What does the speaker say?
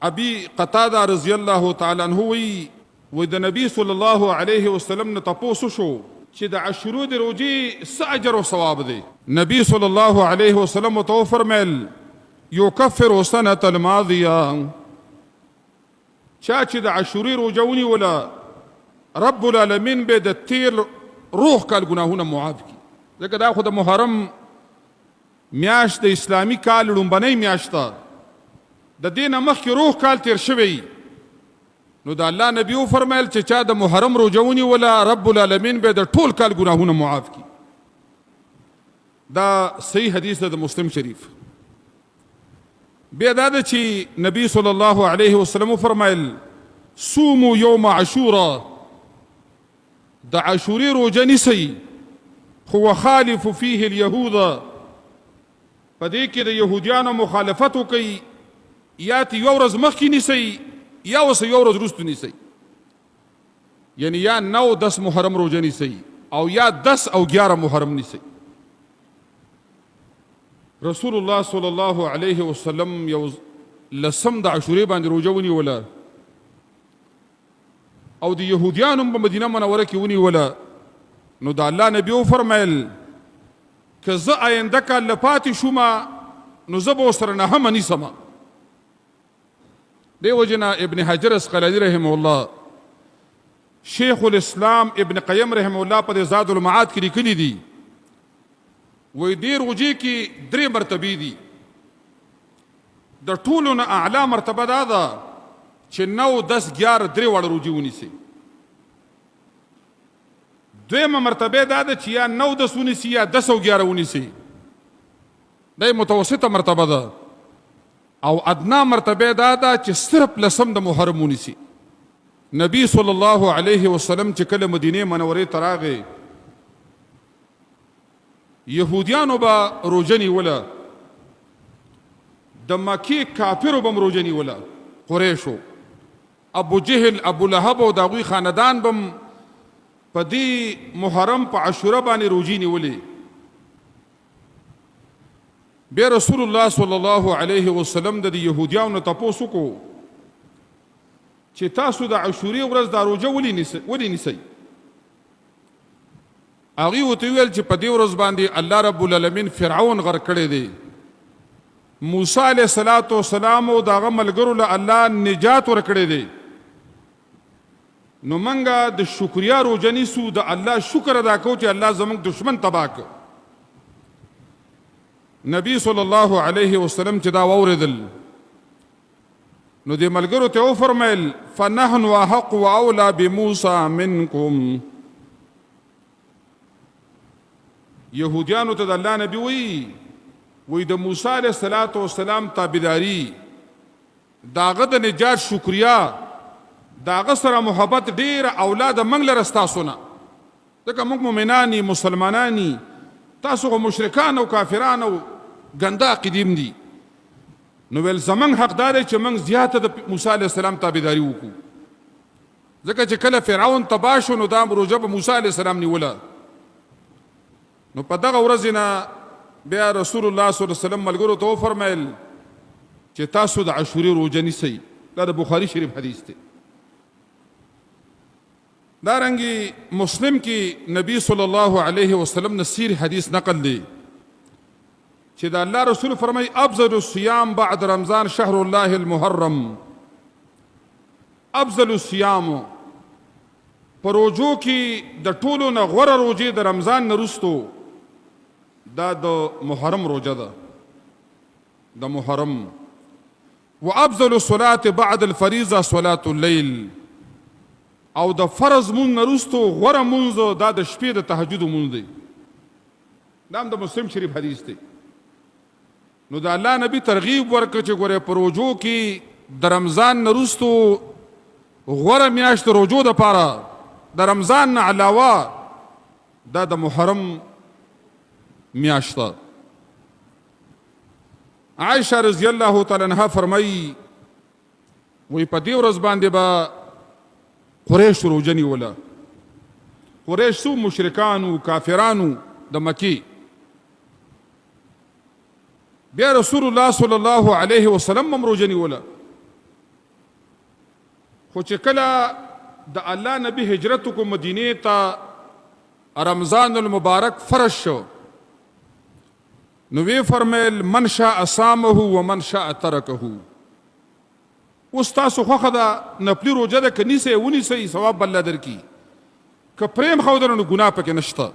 ابي قتاده رضی الله تعالی عنہ وی د نبی صلی الله علیه وسلم نه تاسو شو چې د عاشورا د روزي څه اجر او ثواب دی. نبی صلی الله علیه وسلم تو فرمایل یکفر سنه الماضیه، چا چې د عاشورا روزونی ولا رب العالمین به د تیر روح کال ګناهونه معاف کی. ځکه دا خو د محرم میاشت د اسلامی کال لومبنۍ میاشت ده، د دینه مخکې روح کال تیر شوی. نو د الله نبی فرمایل چې چا د محرم روزونی ولا رب العالمین به د ټول کال ګناهونه معاف کی. دا صحیح حدیث ده د مسلم شریف. بیا دا ده چې نبی صلی الله علیه وسلم فرمایل صوموا یوم عاشورا، د عاشورې روزه نیسئ خو خالف فيه اليهود، په دې کې د یهودیانو مخالفت وکئ، یا تی یو ورځ مخکې نیسئ یا اوس یو ورځ وروسته نیسئ. یعنی یا 9-10 محرم روزه نیسئ او یا 10 او 11 محرم نیسئ. رسول الله صلی الله علیه وسلم یو لسم د عاشورې باندې روزه ونیوله او د یهودیانو په مدینه منوره کې ونیوله. نو د الله نبی فرمایل که زه آینده کال لپاتې شومه نو زه به ورسره نهمه نیسمه. دی وجنه ابن حجر اسقلاني رحمه الله، شیخ الاسلام ابن قیم رحمه الله په زاد المعاد کې لیکلي دي، وی دې روزې کې 3 مرتبې دي. د ټولو نه اعلی مرتبه دا ده چې 9-10 11 3 واړه روزې ونیسي. دویمه مرتبه دا ده چې یا 9-10 ونیسي یا 10 او 11 ونیسي، دا متوسطه مرتبه ده. او ادنا مرتبه دا ده چې صرف لسم د محرم ونیسي. نبی صلی الله علیه وسلم چې کله مدینه منورې ته راغی، یهودیانو به روزه نیوله، د مکې کافرو به هم روزه نیوله، قریشو، ابو جهل، ابو لهب او د هغوی خاندان به هم په دې محرم په عاشورا باندې روزې نیولې. بیا رسول الله صلی الله علیه وسلم د یهودیانو نه تپوس وکړو چې تاسو د عاشورې ورځ دا روزه ولې نیسئ؟ هغوی ورته وویل چې په دې ورځ باندې الله رب العالمین فرعون غرق کړی دی، موسی علیه السلام او د هغه ملګرو له الله نجات ورکړی دی. نو منګه د شکریا روزه نیسو، د الله شکر ادا کوو چې الله زموږ دشمن تباه کړ. نبی صلی الله علیه وسلم چې دا واورېدل نو دې ملګرو ته وفرمیل فنحن احق واولى بموسی منکم. یهودیانو ته د الله نبی وی د موسی علیه السلام تابعداري، داغه د نجات شکریا، داغه سره محبت ډیر اولاد منګ لره ستاسو نه. ځکه موږ مؤمنانی مسلمانانی، تاسو خو مشرکان او کافران او ګنده عقیدیم دي. نو ویل زمونږ حق دا دی چې موږ زیاته د موسی علیه السلام تابعداري وکړو. ځکه چې کله فرعون تباه شو نو دا روزه به موسی علیه السلام نیوله. نو په دغه ورځ نه بیا رسول الله صلی الله علیه وسلم ملګرو ته وفرمیل چې تاسو د عاشورې روزه نیسئ. دا د بخاري شریف حدیث دی. دارنګي مسلم کې نبی صلی الله علیه وسلم نه سیر حدیث نقل دی چې دا الله رسول فرمای افضل الصيام بعد رمضان شهر الله المحرم. افضل الصيام په روزو کې د ټولو نه غوره روزې د رمضان نه وروستو دا د محرم روزه ده، د محرم. وافضل الصلاة بعد الفریضه صلاة الليل، او د فرض مون نرستو غوره مونځ دا د شپې د تهجد مونځ دی. دا هم د مسلم شریف حدیث دی. نو د الله نبی ترغیب ورکړه چې ګوره په روزو کې د رمضان نرستو غوره میاشت روزو دپاره د رمضان نه علاوه دا د محرم میاشت ده. عائشه رضی الله تعالی عنها فرمایي وی په دې ورځ باندې به قریش روزه نیوله. قریش څو مشرکانو کافرانو د مکی. بیا رسول الله صلی الله علیه وسلم هم روزه نیوله. خو چې کله د الله نبی هجرت کو مدینه ته رمضان المبارک فرض شو نو وی فرمایل من شاء صامه ومن شاء ترکه. اوس تاسو خوښه ده نفلي روژه ده که نیسئ ونیسئ ثواب به الله درکړي، که پرېم ښودله نو ګناه پکې نشته.